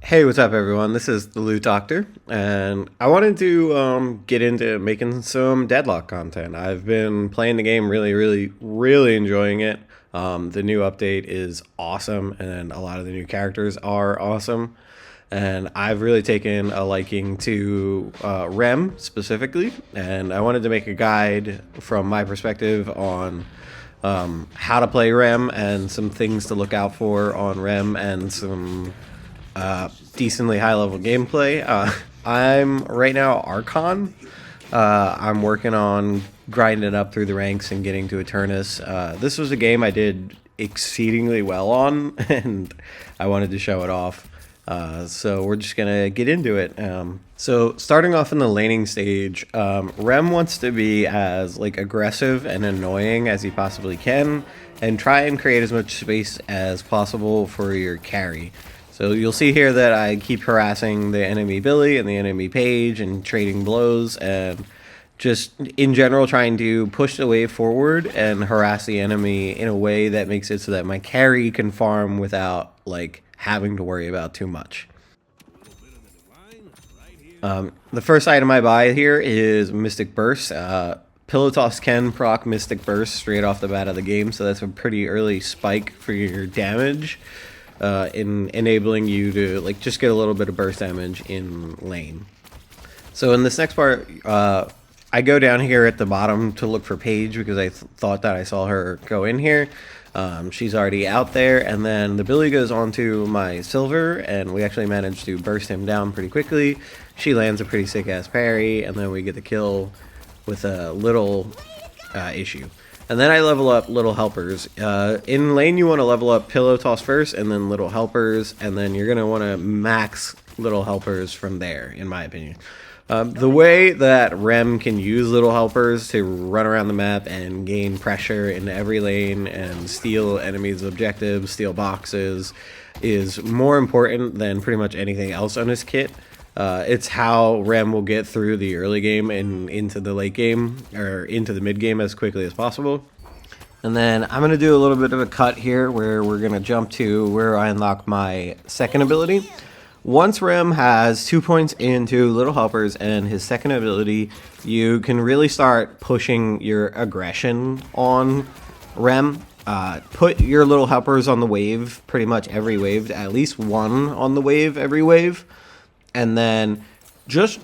Hey, what's up, everyone? This is the Loot Doctor, and I wanted to get into making some Deadlock content. I've been playing the game, really enjoying it. The new update is awesome, and a lot of the new characters are awesome. And I've really taken a liking to Rem specifically, and I wanted to make a guide from my perspective on how to play Rem and some things to look out for on Rem and some decently high level gameplay. I'm right now Archon. I'm working on grinding up through the ranks and getting to Eternus. This was a game I did exceedingly well on, and I wanted to show it off. So we're just gonna get into it. So starting off in the laning stage, Rem wants to be as aggressive and annoying as he possibly can, and try and create as much space as possible for your carry. So you'll see here that I keep harassing the enemy Billy and the enemy Paige and trading blows and just in general trying to push the wave forward and harass the enemy in a way that makes it so that my carry can farm without having to worry about too much. The first item I buy here is Mystic Burst. Pillow Toss can proc Mystic Burst straight off the bat of the game, so that's a pretty early spike for your damage. In enabling you to just get a little bit of burst damage in lane. So in this next part, I go down here at the bottom to look for Paige because I thought that I saw her go in here. She's already out there, and then the Billy goes onto my Silver, and we actually managed to burst him down pretty quickly. She lands a pretty sick ass parry, and then we get the kill with a little issue. And then I level up Lil Helpers. In lane, you want to level up Pillow Toss first, and then Lil Helpers, and then you're going to want to max Lil Helpers from there, in my opinion. The way that Rem can use Lil Helpers to run around the map and gain pressure in every lane and steal enemies' objectives, steal boxes, is more important than pretty much anything else on his kit. It's how Rem will get through the early game and into the late game, or into the mid game as quickly as possible. And then I'm going to do a little bit of a cut here where we're going to jump to where I unlock my second ability. Once Rem has 2 points into Lil Helpers and his second ability, you can really start pushing your aggression on Rem. Put your Lil Helpers on the wave pretty much every wave, at least one on the wave every wave. And then just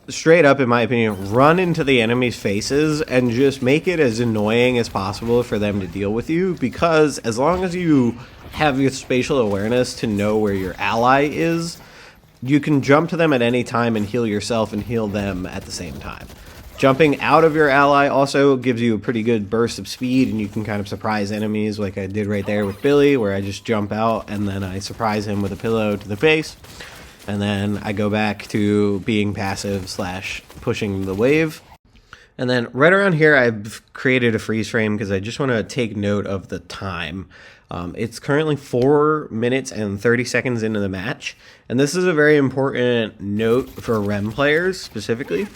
straight up, in my opinion, run into the enemy's faces and just make it as annoying as possible for them to deal with you, because as long as you have your spatial awareness to know where your ally is, you can jump to them at any time and heal yourself and heal them at the same time. Jumping out of your ally also gives you a pretty good burst of speed, and you can kind of surprise enemies like I did right there with Billy, where I just jump out and then I surprise him with a pillow to the face. And then I go back to being passive / pushing the wave. And then right around here, I've created a freeze frame because I just want to take note of the time. It's currently 4 minutes and 30 seconds into the match. And this is a very important note for Rem players specifically.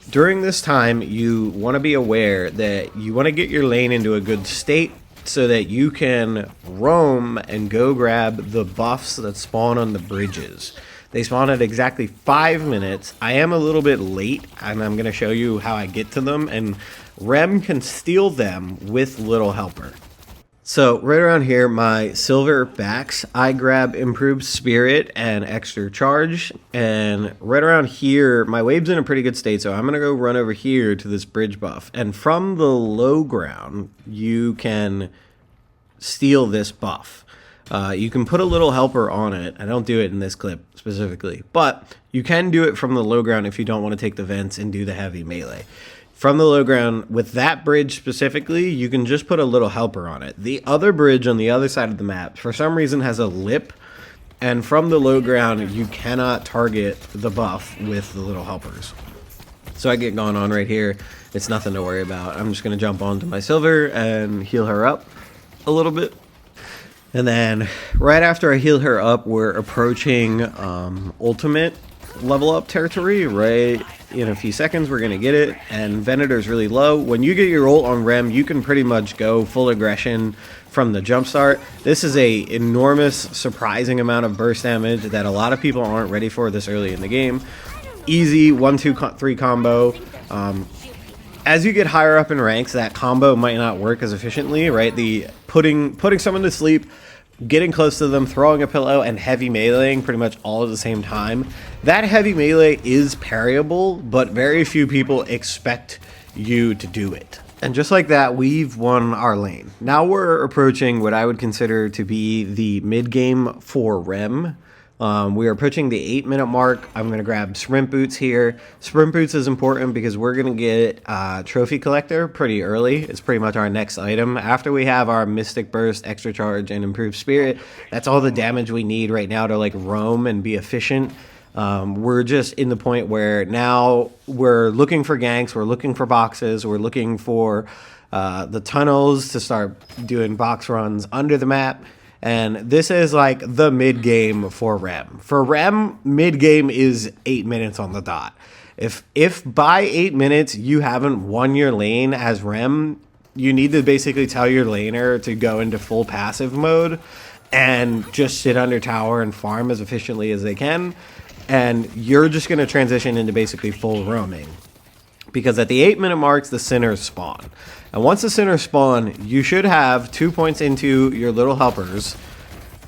During this time, you want to be aware that you want to get your lane into a good state so that you can roam and go grab the buffs that spawn on the bridges. They spawn at exactly 5 minutes. I am a little bit late, and I'm going to show you how I get to them, and Rem can steal them with Lil Helper. So right around here, my Silver backs, I grab Improved Spirit and Extra Charge, and right around here, my wave's in a pretty good state, so I'm going to go run over here to this bridge buff. And from the low ground, you can steal this buff. You can put a Lil Helper on it. I don't do it in this clip specifically, but you can do it from the low ground if you don't want to take the vents and do the heavy melee. From the low ground, with that bridge specifically, you can just put a Lil Helper on it. The other bridge on the other side of the map, for some reason, has a lip, and from the low ground, you cannot target the buff with the Lil Helpers. So I get going on right here. It's nothing to worry about. I'm just going to jump onto my Silver and heal her up a little bit. And then right after I heal her up, we're approaching ultimate level up territory right in a few seconds. We're going to get it, and Venator's really low. When you get your ult on Rem, you can pretty much go full aggression from the jump start. This is a enormous, surprising amount of burst damage that a lot of people aren't ready for this early in the game. Easy 1-2-3 combo. As you get higher up in ranks, that combo might not work as efficiently, right? The putting someone to sleep, getting close to them, throwing a pillow, and heavy meleeing pretty much all at the same time. That heavy melee is parryable, but very few people expect you to do it. And just like that, we've won our lane. Now we're approaching what I would consider to be the mid-game for Rem. We are approaching the 8-minute mark. I'm going to grab Sprint Boots here. Sprint Boots is important because we're going to get Trophy Collector pretty early. It's pretty much our next item. After we have our Mystic Burst, Extra Charge, and Improved Spirit, that's all the damage we need right now to like roam and be efficient. We're just in the point where now we're looking for ganks, we're looking for boxes, we're looking for the tunnels to start doing box runs under the map. And this is like the mid-game for Rem. For Rem, mid-game is 8 minutes on the dot. If by 8 minutes you haven't won your lane as Rem, you need to basically tell your laner to go into full passive mode and just sit under tower and farm as efficiently as they can. And you're just going to transition into basically full roaming. Because at the 8-minute marks, the sinners spawn. And once the sinners spawn, you should have 2 points into your Lil Helpers.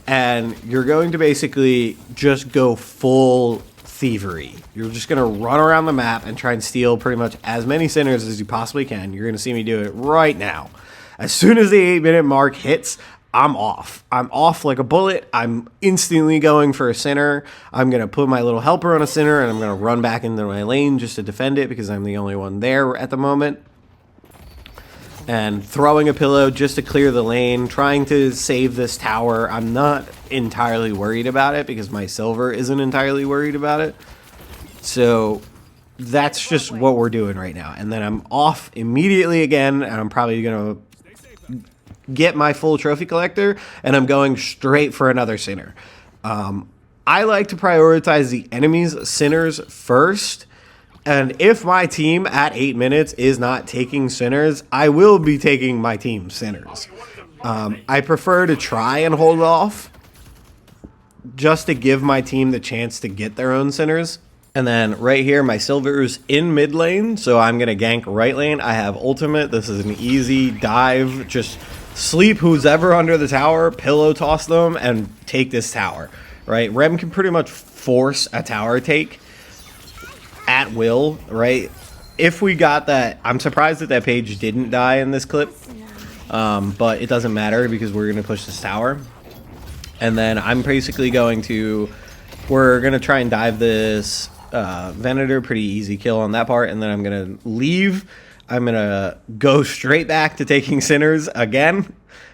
And you're going to basically just go full thievery. You're just going to run around the map and try and steal pretty much as many sinners as you possibly can. You're going to see me do it right now. As soon as the 8-minute mark hits, I'm off. I'm off like a bullet. I'm instantly going for a sinner. I'm going to put my Lil Helper on a sinner, and I'm going to run back into my lane just to defend it because I'm the only one there at the moment. And throwing a pillow just to clear the lane, trying to save this tower. I'm not entirely worried about it because my silver isn't entirely worried about it. So that's just what we're doing right now. And then I'm off immediately again, and I'm probably going to get my full trophy collector, and I'm going straight for another sinner. I like to prioritize the enemy's sinners first, and if my team at 8 minutes is not taking sinners, I will be taking my team's sinners. I prefer to try and hold off just to give my team the chance to get their own sinners. And then right here, my silver's in mid lane, so I'm going to gank right lane. I have ultimate. This is an easy dive, just sleep who's ever under the tower, pillow toss them, and take this tower, right? Rem can pretty much force a tower take at will, right? If we got that, I'm surprised that page didn't die in this clip, but it doesn't matter because we're going to push this tower. And then I'm basically we're going to try and dive this Venator, pretty easy kill on that part, and then I'm going to leave. I'm going to go straight back to taking sinners again.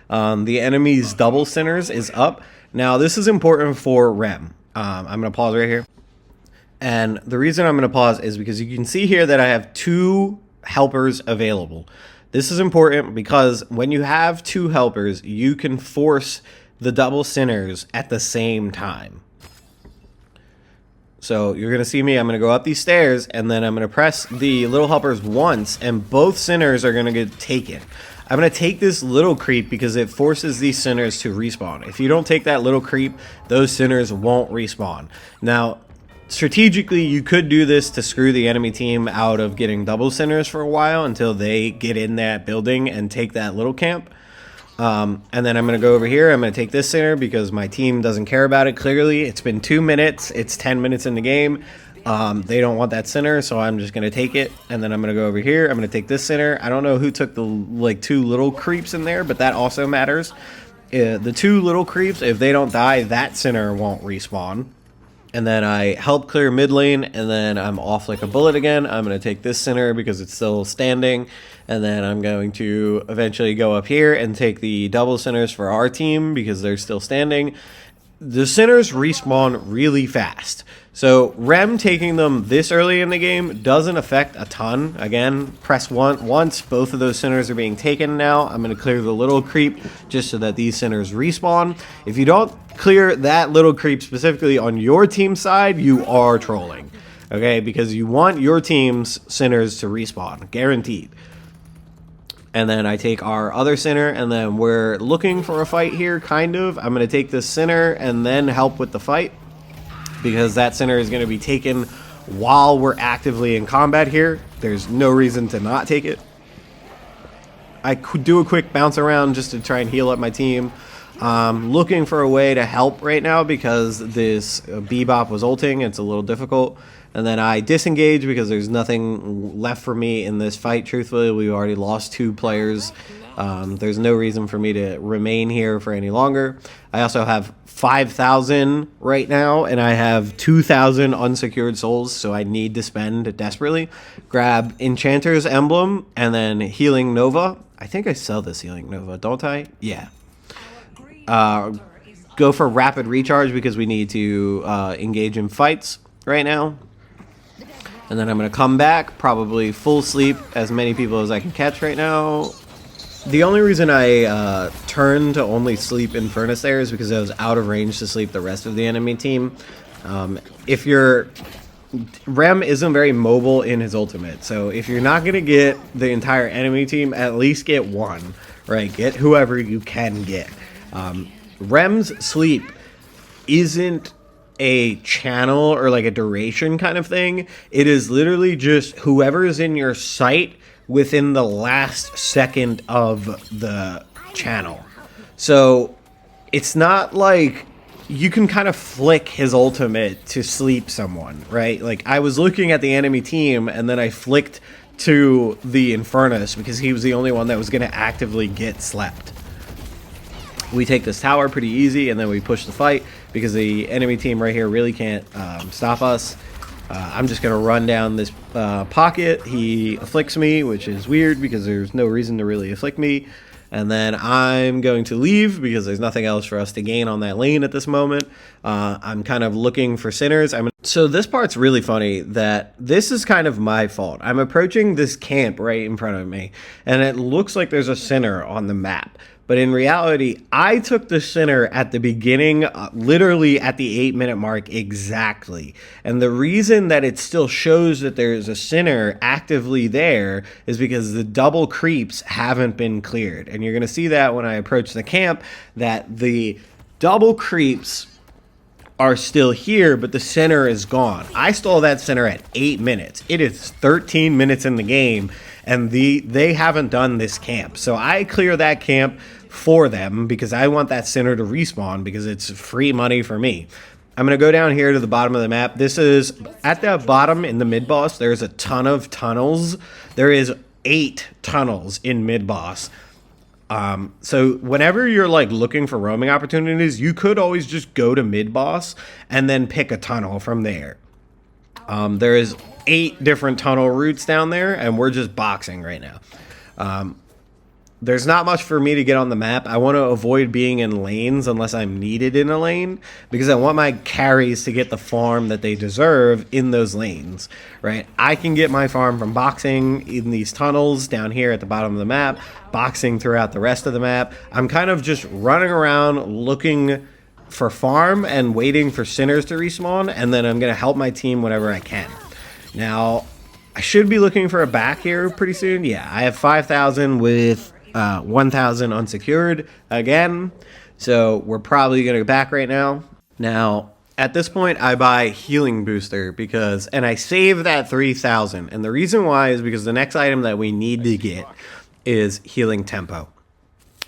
The enemy's double sinners is up. Now, this is important for Rem. I'm going to pause right here. And the reason I'm going to pause is because you can see here that I have 2 helpers available. This is important because when you have 2 helpers, you can force the double sinners at the same time. So you're going to see me, I'm going to go up these stairs, and then I'm going to press the Lil Helpers once, and both sinners are going to get taken. I'm going to take this little creep because it forces these sinners to respawn. If you don't take that little creep, those sinners won't respawn. Now, strategically, you could do this to screw the enemy team out of getting double sinners for a while until they get in that building and take that little camp. And then I'm going to go over here. I'm going to take this sinner because my team doesn't care about it. Clearly, it's been 2 minutes. It's 10 minutes in the game. They don't want that sinner, so I'm just going to take it. And then I'm going to go over here. I'm going to take this sinner. I don't know who took the 2 little creeps in there, but that also matters. The 2 little creeps, if they don't die, that sinner won't respawn. And then I help clear mid lane, and then I'm off like a bullet again. I'm going to take this sinner because it's still standing. And then I'm going to eventually go up here and take the double sinners for our team because they're still standing. The sinners respawn really fast. So Rem taking them this early in the game doesn't affect a ton. Again, press once. Both of those sinners are being taken now. I'm going to clear the little creep just so that these sinners respawn. If you don't clear that little creep specifically on your team side, you are trolling. okay? Because you want your team's centers to respawn, guaranteed. And then I take our other center, and then we're looking for a fight here, kind of. I'm going to take this center and then help with the fight, because that center is going to be taken while we're actively in combat here. There's no reason to not take it. I could do a quick bounce around just to try and heal up my team. Looking for a way to help right now because this Bebop was ulting. It's a little difficult. And then I disengage because there's nothing left for me in this fight. Truthfully, we've already lost 2 players. There's no reason for me to remain here for any longer. I also have 5,000 right now, and I have 2,000 unsecured souls, so I need to spend desperately. Grab Enchanter's Emblem and then Healing Nova. I think I sell this Healing Nova, don't I? Yeah. Go for Rapid Recharge because we need to engage in fights right now. And then I'm going to come back, probably full sleep as many people as I can catch right now. The only reason I turned to only sleep in Furnace there is because I was out of range to sleep the rest of the enemy team. If you're... Rem isn't very mobile in his ultimate, so if you're not going to get the entire enemy team, at least get one, right? Get whoever you can get. Rem's sleep isn't a channel or like a duration kind of thing. It is literally just whoever is in your sight within the last second of the channel. So it's not like you can kind of flick his ultimate to sleep someone, right? Like I was looking at the enemy team and then I flicked to the Infernus because he was the only one that was going to actively get slept. We take this tower pretty easy and then we push the fight because the enemy team right here really can't stop us. I'm just going to run down this pocket. He afflicts me, which is weird because there's no reason to really afflict me. And then I'm going to leave because there's nothing else for us to gain on that lane at this moment. I'm kind of looking for sinners. So this part's really funny that this is kind of my fault. I'm approaching this camp right in front of me, and it looks like there's a sinner on the map. But in reality, I took the center at the beginning, literally at the 8-minute mark exactly. And the reason that it still shows that there's a sinner actively there is because the double creeps haven't been cleared. And you're going to see that when I approach the camp, that the double creeps are still here, but the center is gone. I stole that center at 8 minutes. It is 13 minutes in the game, and they haven't done this camp. So I clear that camp for them because I want that center to respawn because it's free money for me. I'm going to go down here to the bottom of the map. This is at the bottom in the mid-boss. There's a ton of tunnels. There is 8 tunnels in mid-boss. So whenever you're like looking for roaming opportunities, you could always just go to mid-boss and then pick a tunnel from there. There is 8 different tunnel routes down there, and we're just boxing right now. There's not much for me to get on the map. I want to avoid being in lanes unless I'm needed in a lane because I want my carries to get the farm that they deserve in those lanes, right? I can get my farm from boxing in these tunnels down here at the bottom of the map, boxing throughout the rest of the map. I'm kind of just running around looking for farm and waiting for sinners to respawn, and then I'm going to help my team whenever I can. Now, I should be looking for a back here pretty soon. Yeah, I have 5,000 with 1,000 unsecured again, so we're probably going to go back right now. Now, at this point, I buy Healing Booster and I save that 3,000, and the reason why is because the next item that we need to get is Healing Tempo.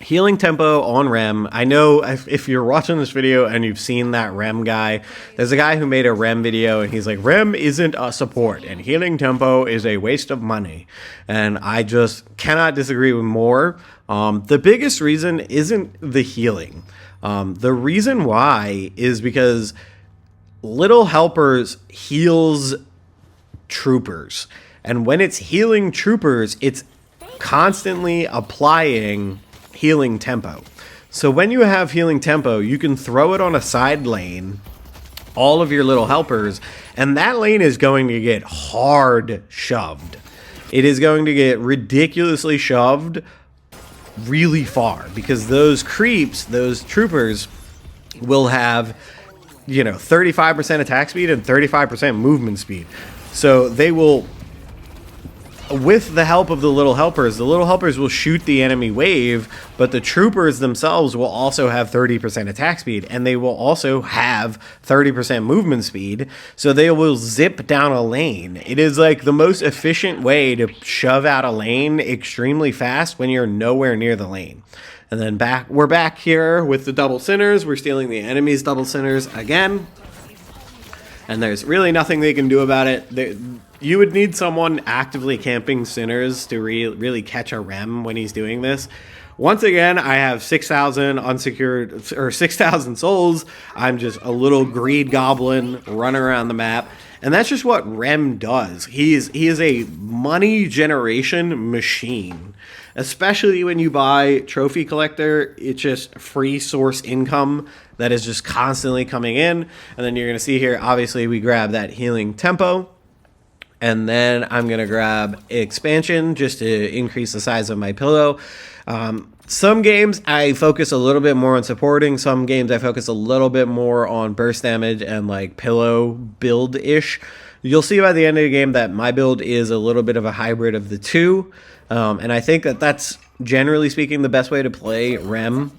Healing Tempo on Rem. I know if you're watching this video and you've seen that Rem guy, there's a guy who made a Rem video and he's like, Rem isn't a support and Healing Tempo is a waste of money. And I just cannot disagree with more. The biggest reason isn't the healing. The reason why is because Lil Helpers heals troopers. And when it's healing troopers, it's constantly applying Healing Tempo. So when you have Healing Tempo, you can throw it on a side lane, all of your Lil Helpers, and that lane is going to get hard shoved. It is going to get ridiculously shoved really far because those creeps, those troopers, will have 35% attack speed and 35% movement speed. So they will, with the help of the Little Helpers will shoot the enemy wave, but the troopers themselves will also have 30% attack speed, and they will also have 30% movement speed, so they will zip down a lane. It is like the most efficient way to shove out a lane extremely fast when you're nowhere near the lane. And then we're back here with the double sinners. We're stealing the enemy's double sinners again, and there's really nothing they can do about it. You would need someone actively camping sinners to really catch a rem when he's doing this. Once again, I have 6,000 unsecured, or 6,000 souls. I'm just a little greed goblin running around the map. And that's just what Rem does. He is a money generation machine. Especially when you buy Trophy Collector, it's just free source income that is just constantly coming in. And then you're going to see here, obviously, we grab that healing tempo. And then I'm going to grab expansion just to increase the size of my pillow. Some games I focus a little bit more on supporting. Some games I focus a little bit more on burst damage and like pillow build-ish. You'll see by the end of the game that my build is a little bit of a hybrid of the two. And I think that that's, generally speaking, the best way to play Rem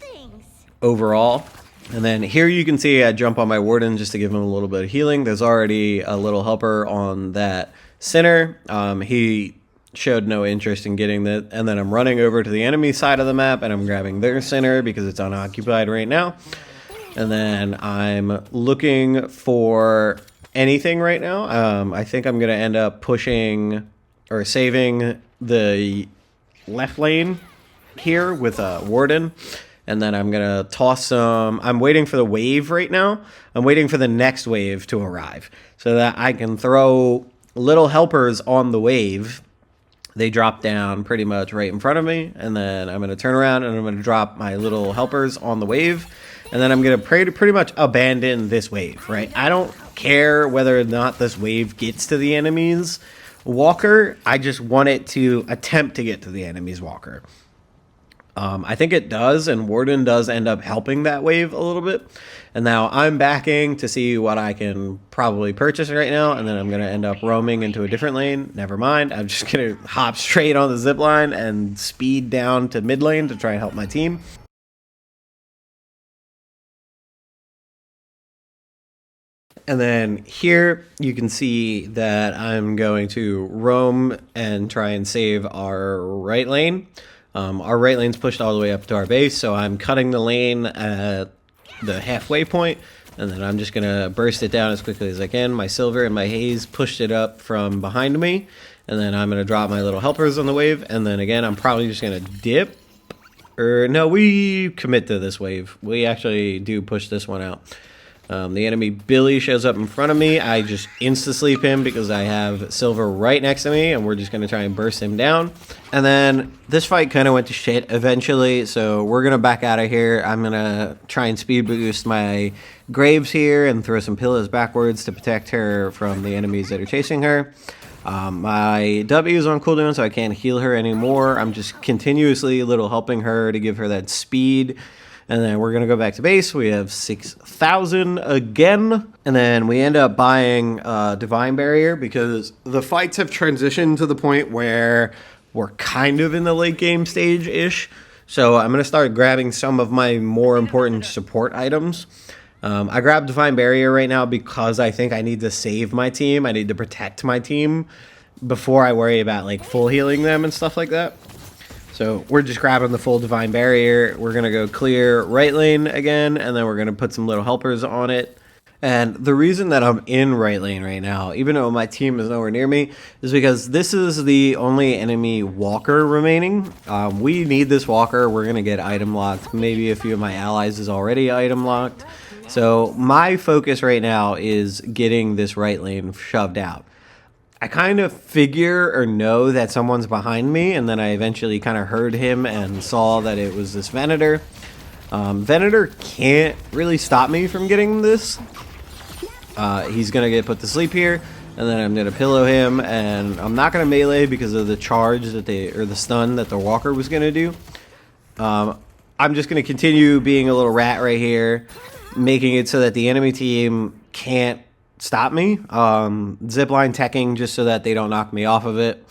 overall. And then here you can see I jump on my Warden just to give him a little bit of healing. There's already a Little Helper on that Sinner. He showed no interest in getting that. And then I'm running over to the enemy side of the map and I'm grabbing their Sinner because it's unoccupied right now. And then I'm looking for anything right now. I think I'm going to end up pushing or saving the left lane here with a Warden. And then I'm going to toss some. I'm waiting for the wave right now. I'm waiting for the next wave to arrive so that I can throw Little Helpers on the wave. They drop down pretty much right in front of me. And then I'm going to turn around and I'm going to drop my Little Helpers on the wave. And then I'm going to pretty much abandon this wave, right? I don't care whether or not this wave gets to the enemy's walker. I just want it to attempt to get to the enemy's walker. I think it does, and Warden does end up helping that wave a little bit. And now I'm backing to see what I can probably purchase right now, and then I'm going to end up roaming into a different lane. Never mind. I'm just going to hop straight on the zip line and speed down to mid lane to try and help my team. And then here you can see that I'm going to roam and try and save our right lane. Our right lane's pushed all the way up to our base, so I'm cutting the lane at the halfway point, and then I'm just going to burst it down as quickly as I can. My Silver and my Haze pushed it up from behind me, and then I'm going to drop my Little Helpers on the wave, and then again, I'm probably just going to dip. Or no, we commit to this wave. We actually do push this one out. The enemy Billy shows up in front of me. I just insta-sleep him because I have Silver right next to me, and we're just going to try and burst him down. And then this fight kind of went to shit eventually, so we're going to back out of here. I'm going to try and speed boost my Graves here and throw some pillows backwards to protect her from the enemies that are chasing her. My W is on cooldown, so I can't heal her anymore. I'm just continuously helping her to give her that speed. And then we're going to go back to base. We have 6,000 again. And then we end up buying Divine Barrier because the fights have transitioned to the point where we're kind of in the late game stage-ish. So I'm going to start grabbing some of my more important support items. I grabbed Divine Barrier right now because I think I need to save my team. I need to protect my team before I worry about like full healing them and stuff like that. So we're just grabbing the full Divine Barrier. We're going to go clear right lane again, and then we're going to put some Little Helpers on it. And the reason that I'm in right lane right now, even though my team is nowhere near me, is because this is the only enemy walker remaining. We need this walker. We're going to get item locked. Maybe a few of my allies is already item locked. So my focus right now is getting this right lane shoved out. I kind of figure or know that someone's behind me, and then I eventually kind of heard him and saw that it was this Venator. Venator can't really stop me from getting this. He's going to get put to sleep here, and then I'm going to pillow him, and I'm not going to melee because of the charge that the stun that the walker was going to do. I'm just going to continue being a little rat right here, making it so that the enemy team can't stop me. Zipline teching just so that they don't knock me off of it.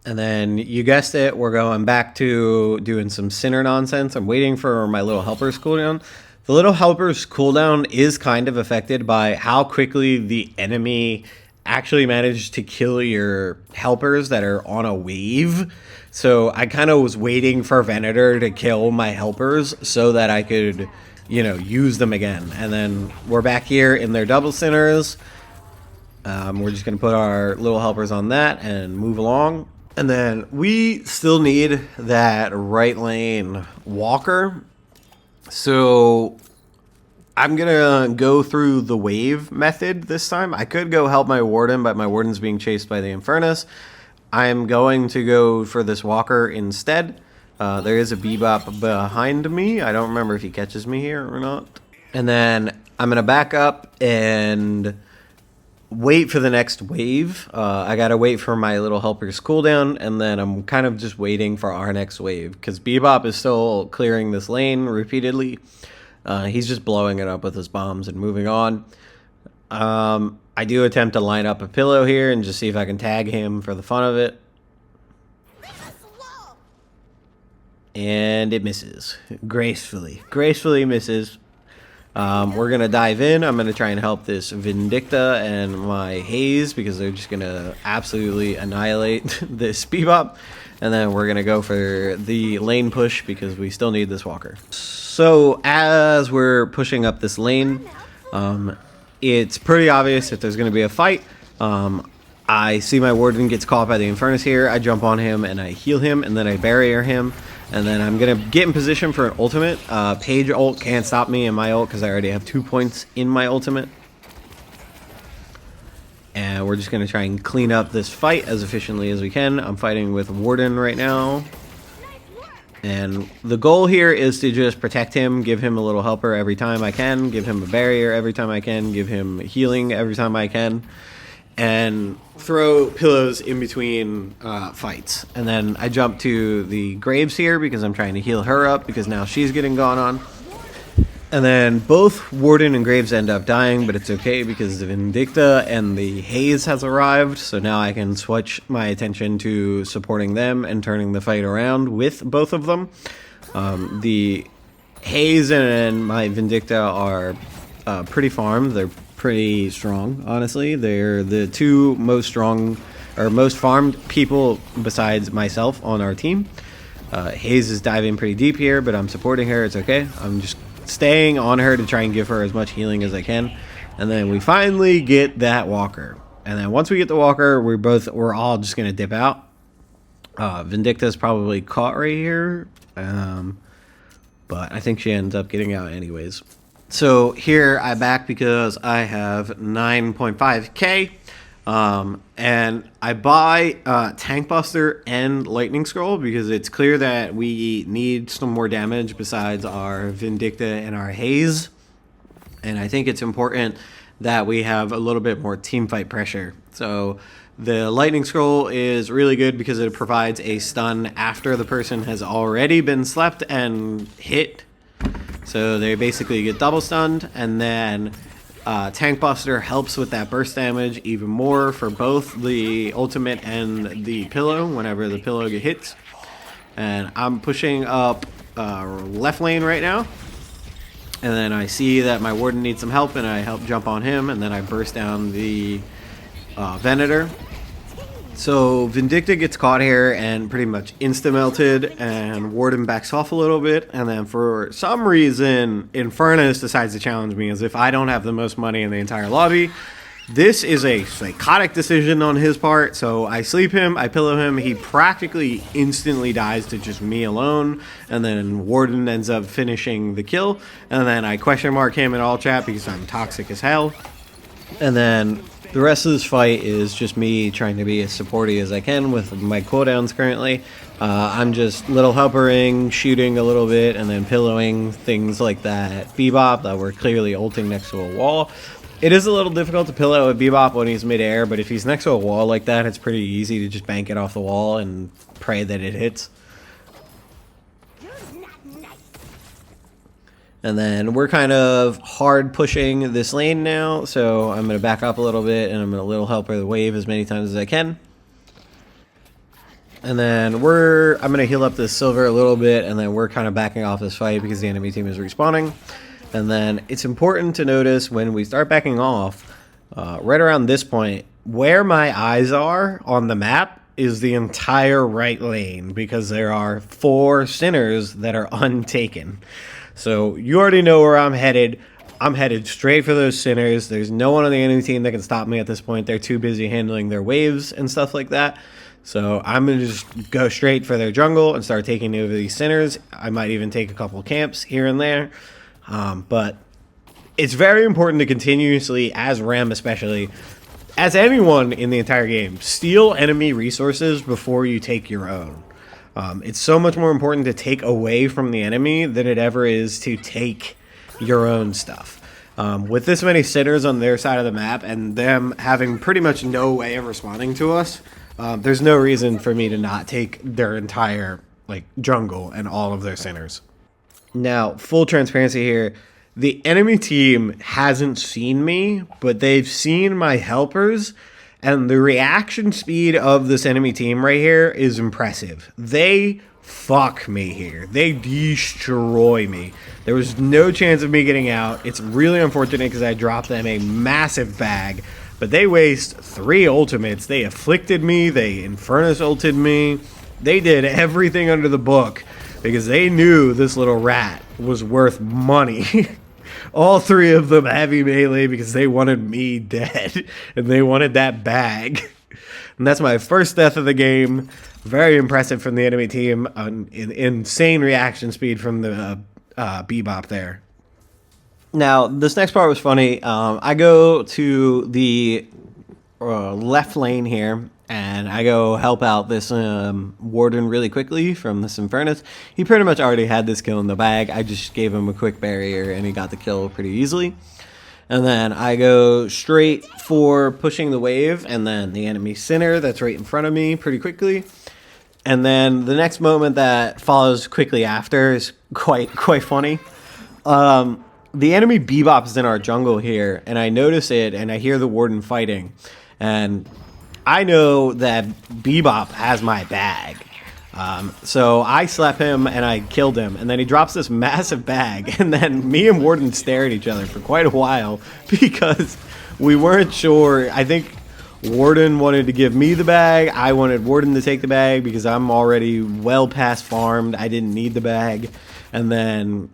And then you guessed it, we're going back to doing some Sinner nonsense. I'm waiting for my Lil Helpers cooldown. The Lil Helpers cooldown is kind of affected by how quickly the enemy actually managed to kill your helpers that are on a wave. So I kind of was waiting for Venator to kill my helpers so that I could, you know, use them again. And then we're back here in their double Sinners. We're just going to put our Lil Helpers on that and move along. And then we still need that right lane walker. So I'm going to go through the wave method this time. I could go help my warden, but my warden's being chased by the Infernus. I'm going to go for this walker instead. There is a Bebop behind me. I don't remember if he catches me here or not. And then I'm going to back up and wait for the next wave. I gotta wait for my Lil Helpers cooldown, and then I'm kind of just waiting for our next wave because Bebop is still clearing this lane repeatedly. He's just blowing it up with his bombs and moving on. I do attempt to line up a pillow here and just see if I can tag him for the fun of it. And it misses. Gracefully misses. We're going to dive in. I'm going to try and help this Vindicta and my Haze because they're just going to absolutely annihilate this Bebop. And then we're going to go for the lane push because we still need this walker. So as we're pushing up this lane, it's pretty obvious that there's going to be a fight. I see my warden gets caught by the Infernus here. I jump on him and I heal him and then I barrier him. And then I'm going to get in position for an ultimate. Page ult can't stop me in my ult because I already have 2 points in my ultimate. And we're just going to try and clean up this fight as efficiently as we can. I'm fighting with Warden right now. And the goal here is to just protect him, give him a Lil Helper every time I can, give him a barrier every time I can, give him healing every time I can, and throw pillows in between fights. And then I jump to the Graves here because I'm trying to heal her up because now she's getting gone on. And then both Warden and Graves end up dying, but it's okay because the Vindicta and the Haze has arrived. So now I can switch my attention to supporting them and turning the fight around with both of them. The Haze and my Vindicta are pretty farmed. They're pretty strong, honestly. They're the two most strong or most farmed people besides myself on our team. Haze is diving pretty deep here, but I'm supporting her. It's okay. I'm just staying on her to try and give her as much healing as I can. And then we finally get that walker. And then once we get the walker, we're all just gonna dip out. Vindicta's probably caught right here, but I think she ends up getting out anyways. So here I back because I have 9.5k, and I buy Tank Buster and Lightning Scroll because it's clear that we need some more damage besides our Vindicta and our Haze. And I think it's important that we have a little bit more team fight pressure. So the Lightning Scroll is really good because it provides a stun after the person has already been slept and hit. So they basically get double stunned, and then Tank Buster helps with that burst damage even more for both the ultimate and the pillow whenever the pillow get hits. And I'm pushing up left lane right now, and then I see that my Warden needs some help, and I help jump on him, and then I burst down the Venator. So Vindicta gets caught here and pretty much insta-melted, and Warden backs off a little bit, and then for some reason Infernus decides to challenge me as if I don't have the most money in the entire lobby. This is a psychotic decision on his part, so I sleep him, I pillow him, he practically instantly dies to just me alone, and then Warden ends up finishing the kill, and then I question mark him in all chat because I'm toxic as hell. And then the rest of this fight is just me trying to be as supporty as I can with my cooldowns currently. I'm just Lil Helpering, shooting a little bit, and then pillowing things like that Bebop that we're clearly ulting next to a wall. It is a little difficult to pillow a Bebop when he's midair, but if he's next to a wall like that, it's pretty easy to just bank it off the wall and pray that it hits. And then we're kind of hard pushing this lane now, so I'm going to back up a little bit, and I'm going to Lil Helper the wave as many times as I can. And then I'm going to heal up this silver a little bit, and then we're kind of backing off this fight because the enemy team is respawning. And then it's important to notice when we start backing off, right around this point, where my eyes are on the map is the entire right lane, because there are 4 sinners that are untaken. So you already know where I'm headed. I'm headed straight for those sinners. There's no one on the enemy team that can stop me at this point. They're too busy handling their waves and stuff like that. So I'm going to just go straight for their jungle and start taking over these sinners. I might even take a couple camps here and there. But it's very important to continuously, as Rem especially, as anyone in the entire game, steal enemy resources before you take your own. It's so much more important to take away from the enemy than it ever is to take your own stuff. With this many sinners on their side of the map and them having pretty much no way of responding to us, there's no reason for me to not take their entire jungle and all of their sinners. Now, full transparency here, the enemy team hasn't seen me, but they've seen my helpers. And the reaction speed of this enemy team right here is impressive. They fuck me here. They destroy me. There was no chance of me getting out. It's really unfortunate because I dropped them a massive bag. But they waste 3 ultimates. They afflicted me. They Infernus ulted me. They did everything under the book because they knew this little rat was worth money. All 3 of them heavy melee because they wanted me dead. And they wanted that bag. And that's my first death of the game. Very impressive from the enemy team. Insane reaction speed from the Bebop there. Now, this next part was funny. I go to the left lane here. And I go help out this warden really quickly from this Infernus. He pretty much already had this kill in the bag. I just gave him a quick barrier and he got the kill pretty easily. And then I go straight for pushing the wave and then the enemy sinner that's right in front of me pretty quickly. And then the next moment that follows quickly after is quite funny. The enemy Bebop is in our jungle here and I notice it and I hear the warden fighting. And I know that Bebop has my bag. So I slap him and I killed him. And then he drops this massive bag. And then me and Warden stare at each other for quite a while because we weren't sure. I think Warden wanted to give me the bag. I wanted Warden to take the bag because I'm already well past farmed. I didn't need the bag. And then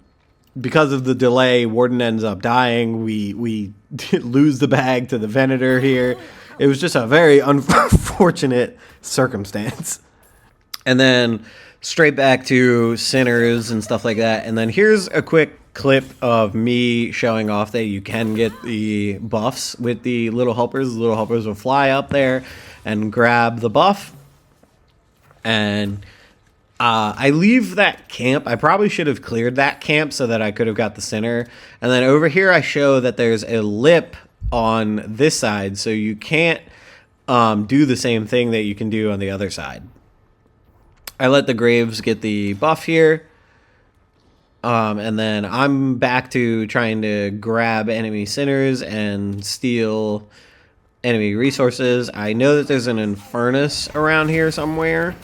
because of the delay, Warden ends up dying. We lose the bag to the Venator here. It was just a very unfortunate circumstance. And then straight back to sinners and stuff like that. And then here's a quick clip of me showing off that you can get the buffs with the Little Helpers. The Little Helpers will fly up there and grab the buff. And I leave that camp. I probably should have cleared that camp so that I could have got the sinner. And then over here I show that there's a lip on this side, so you can't do the same thing that you can do on the other side. I let the Graves get the buff here, and then I'm back to trying to grab enemy sinners and steal enemy resources. I know that there's an Infernus around here somewhere.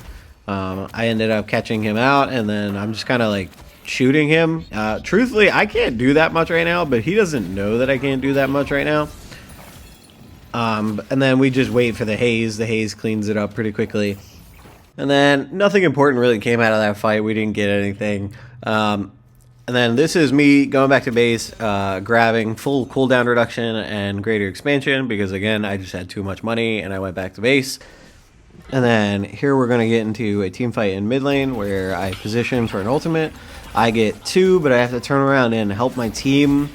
I ended up catching him out, and then I'm just kind of shooting him. Truthfully, I can't do that much right now, but he doesn't know that I can't do that much right now. And then we just wait for the haze. The haze cleans it up pretty quickly. And then nothing important really came out of that fight. We didn't get anything. And then this is me going back to base, grabbing full cooldown reduction and greater expansion because, again, I just had too much money and I went back to base. And then here we're going to get into a team fight in mid lane where I position for an ultimate. I get 2, but I have to turn around and help my team.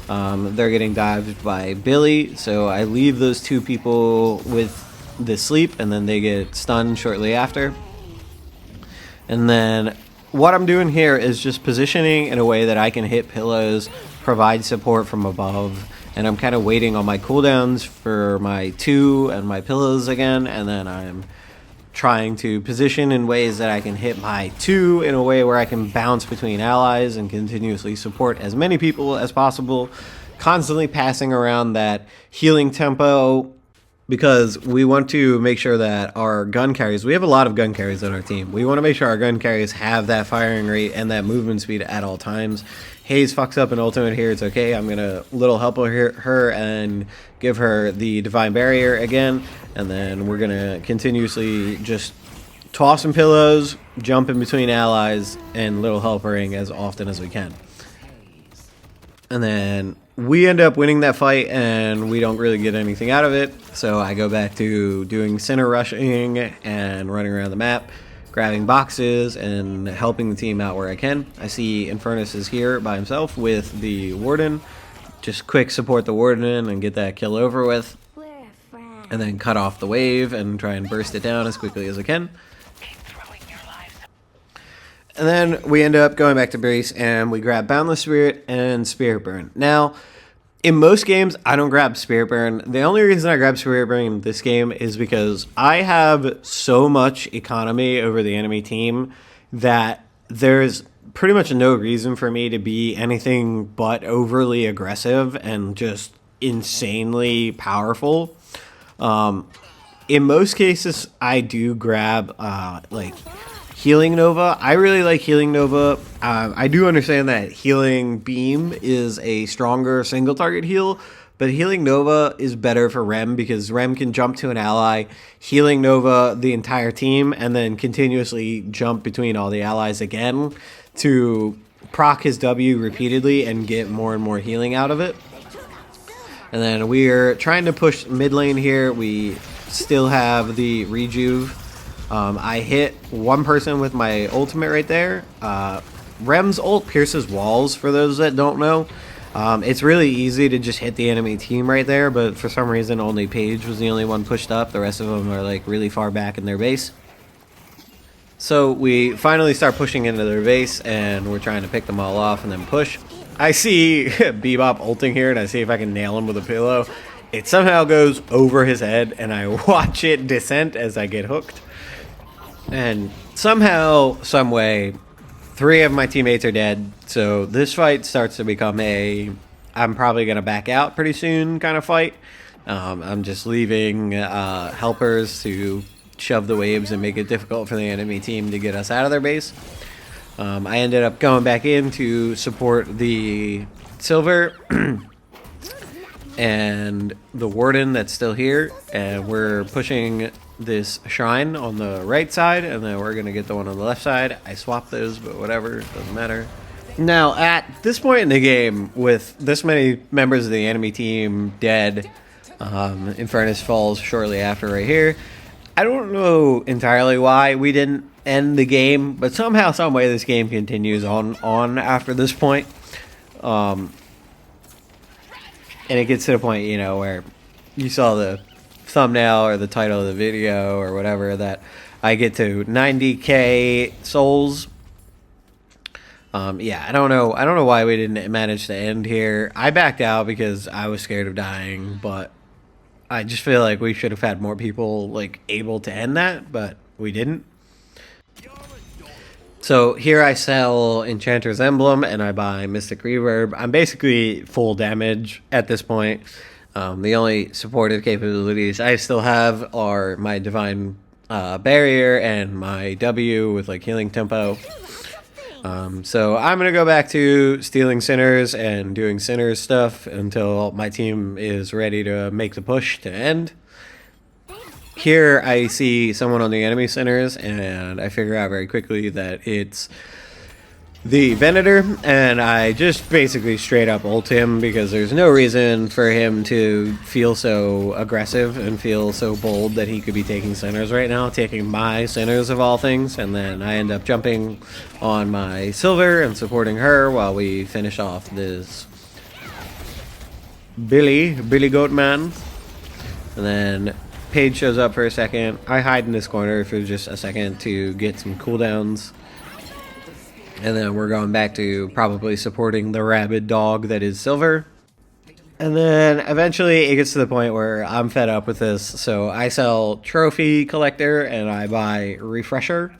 They're getting dived by Billy, so I leave those 2 people with the sleep, and then they get stunned shortly after. And then what I'm doing here is just positioning in a way that I can hit pillows, provide support from above, and I'm kind of waiting on my cooldowns for my 2 and my pillows again, and then I'm trying to position in ways that I can hit my 2 in a way where I can bounce between allies and continuously support as many people as possible, constantly passing around that healing tempo, because we want to make sure that our gun carries, we have a lot of gun carries on our team. We want to make sure our gun carries have that firing rate and that movement speed at all times. Haze fucks up an ultimate here. It's okay. I'm going to Lil Helper her and give her the Divine Barrier again. And then we're going to continuously just toss some pillows, jump in between allies, and Lil Helpering as often as we can. And then we end up winning that fight, and we don't really get anything out of it. So I go back to doing center rushing and running around the map, grabbing boxes and helping the team out where I can. I see Infernus is here by himself with the Warden. Just quick support the Warden and get that kill over with. And then cut off the wave and try and burst it down as quickly as I can. And then we end up going back to base and we grab Boundless Spirit and Spirit Burn. Now, in most games, I don't grab Spirit Burn. The only reason I grab Spirit Burn in this game is because I have so much economy over the enemy team that there's pretty much no reason for me to be anything but overly aggressive and just insanely powerful. In most cases, I do grab like Healing Nova. I really like Healing Nova. I do understand that Healing Beam is a stronger single target heal, but Healing Nova is better for Rem because Rem can jump to an ally, Healing Nova the entire team, and then continuously jump between all the allies again to proc his W repeatedly and get more and more healing out of it. And then we're trying to push mid lane here. We still have the rejuve. I hit one person with my ultimate right there. Rem's ult pierces walls, for those that don't know. It's really easy to just hit the enemy team right there, but for some reason only Paige was the only one pushed up. The rest of them are like really far back in their base. So we finally start pushing into their base, and we're trying to pick them all off and then push. I see Bebop ulting here, and I see if I can nail him with a pillow. It somehow goes over his head, and I watch it descent as I get hooked. And somehow, some way, 3 of my teammates are dead. So this fight starts to become I'm probably going to back out pretty soon kind of fight. I'm just leaving helpers to shove the waves and make it difficult for the enemy team to get us out of their base. I ended up going back in to support the Silver and the Warden that's still here. And we're pushing this shrine on the right side, and then we're gonna get the one on the left side. I swapped those, but whatever, doesn't matter. Now at this point in the game, with this many members of the enemy team dead, Infernus falls shortly after right here. I don't know entirely why we didn't end the game, but somehow, some way, this game continues on after this point. And it gets to the point, you know, where you saw the thumbnail or the title of the video or whatever, that I get to 90k souls. Yeah, I don't know why we didn't manage to end here. I backed out because I was scared of dying, but I just feel like we should have had more people like able to end that, but we didn't. So here I sell Enchanter's Emblem and I buy Mystic Reverb. I'm basically full damage at this point. The only supportive capabilities I still have are my Divine Barrier and my W with like healing tempo. So I'm going to go back to stealing Sinners and doing Sinners stuff until my team is ready to make the push to end. Here I see someone on the enemy Sinners, and I figure out very quickly that it's the Venator, and I just basically straight up ult him because there's no reason for him to feel so aggressive and feel so bold that he could be taking Sinners right now, taking my Sinners of all things. And then I end up jumping on my Silver and supporting her while we finish off this Billy Goat Man. And then Paige shows up for a second. I hide in this corner for just a second to get some cooldowns. And then we're going back to probably supporting the rabid dog that is Silver. And then eventually it gets to the point where I'm fed up with this, so I sell Trophy Collector and I buy Refresher.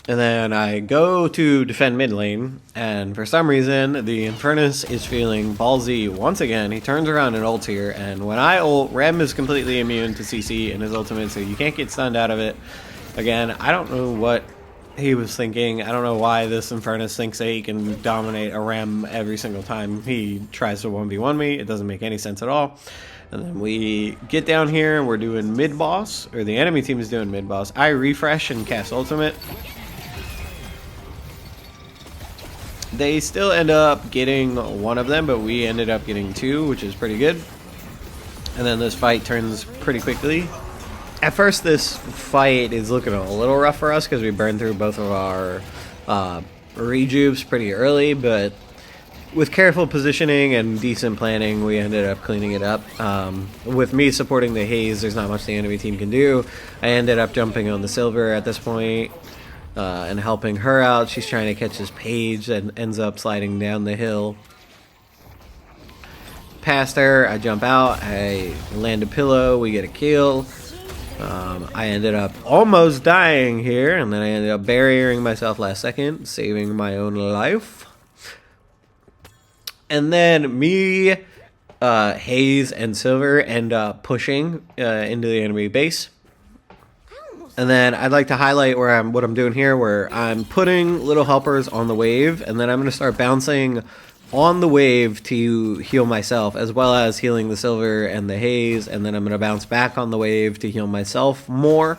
And then I go to defend mid lane, and for some reason, the Infernus is feeling ballsy once again. He turns around and ults here, and when I ult, Rem is completely immune to CC in his ultimate, so you can't get stunned out of it. Again, I don't know what he was thinking. I don't know why this Infernus thinks that he can dominate a Rem every single time he tries to 1v1 me. It doesn't make any sense at all. And then we get down here, and we're doing mid-boss, or the enemy team is doing mid-boss. I refresh and cast ultimate. They still end up getting one of them, but we ended up getting two, which is pretty good. And then this fight turns pretty quickly. At first, this fight is looking a little rough for us because we burned through both of our rejubes pretty early, but with careful positioning and decent planning, we ended up cleaning it up. With me supporting the haze, there's not much the enemy team can do. I ended up jumping on the silver at this point. And helping her out. She's trying to catch this page and ends up sliding down the hill. Past her, I jump out, I land a pillow, we get a kill. I ended up almost dying here, and then I ended up barriering myself last second, saving my own life. And then me, Haze, and Silver end up pushing into the enemy base. And then I'd like to highlight what I'm doing here, where I'm putting Lil Helpers on the wave, and then I'm going to start bouncing on the wave to heal myself, as well as healing the Silver and the Haze, and then I'm going to bounce back on the wave to heal myself more,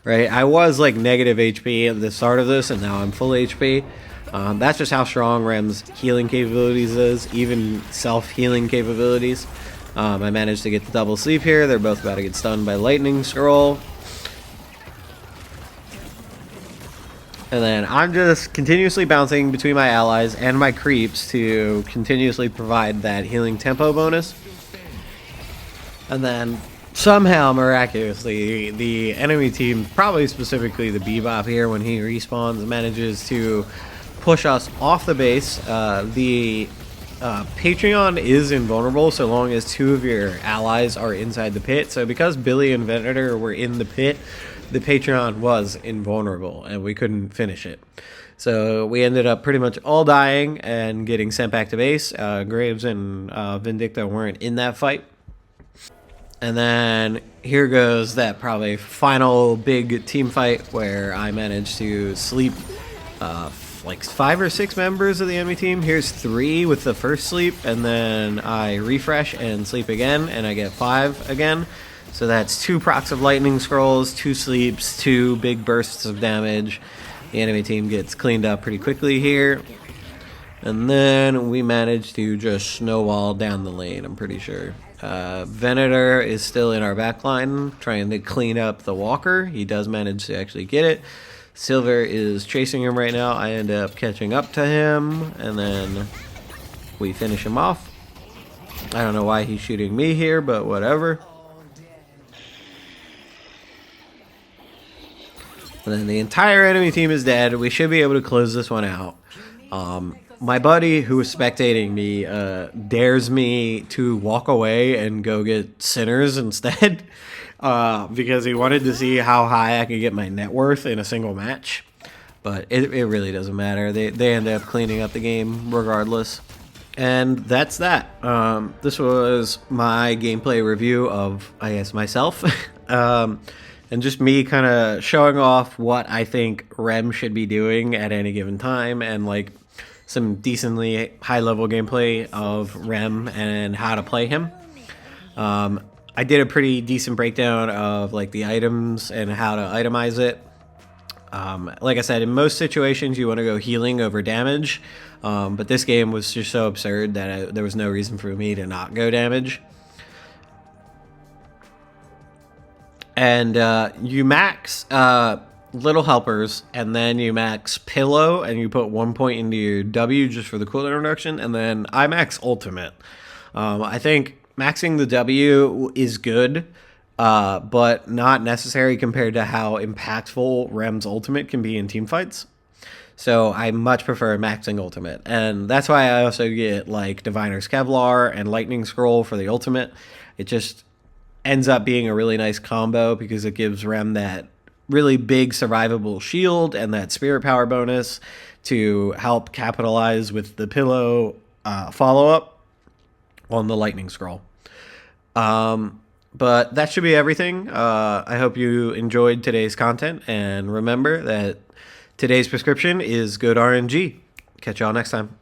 right? I was like negative HP at the start of this, and now I'm full HP. That's just how strong Rem's healing capabilities is, even self-healing capabilities. I managed to get the double sleep here. They're both about to get stunned by Lightning Scroll. And then I'm just continuously bouncing between my allies and my creeps to continuously provide that healing tempo bonus. And then somehow, miraculously, the enemy team, probably specifically the Bebop here when he respawns, manages to push us off the base. The Patreon is invulnerable so long as two of your allies are inside the pit. So because Billy and Venator were in the pit, the Patreon was invulnerable and we couldn't finish it. So we ended up pretty much all dying and getting sent back to base. Graves and Vindicta weren't in that fight. And then here goes that probably final big team fight where I managed to sleep like 5 or 6 members of the enemy team. Here's 3 with the first sleep, and then I refresh and sleep again, and I get 5 again. So that's 2 procs of lightning scrolls, 2 sleeps, 2 big bursts of damage. The enemy team gets cleaned up pretty quickly here. And then we manage to just snowball down the lane, I'm pretty sure. Venator is still in our backline, trying to clean up the walker. He does manage to actually get it. Silver is chasing him right now. I end up catching up to him, and then we finish him off. I don't know why he's shooting me here, but whatever. And then the entire enemy team is dead. We should be able to close this one out. My buddy who was spectating me dares me to walk away and go get sinners instead because he wanted to see how high I could get my net worth in a single match. But it really doesn't matter. They end up cleaning up the game regardless. And that's that. This was my gameplay review of, I guess, myself. And just me kind of showing off what I think Rem should be doing at any given time, and like some decently high-level gameplay of Rem and how to play him. I did a pretty decent breakdown of like the items and how to itemize it. Like I said, in most situations you want to go healing over damage, but this game was just so absurd that there was no reason for me to not go damage. And you max Lil Helpers, and then you max Pillow, and you put 1 point into your W just for the cooldown reduction, and then I max Ultimate. I think maxing the W is good, but not necessary compared to how impactful Rem's Ultimate can be in team fights. So I much prefer maxing ultimate. And that's why I also get like Diviner's Kevlar and Lightning Scroll for the ultimate. It just ends up being a really nice combo because it gives Rem that really big survivable shield and that spirit power bonus to help capitalize with the pillow follow-up on the Lightning Scroll. But that should be everything. I hope you enjoyed today's content, and remember that today's prescription is good RNG. Catch y'all next time.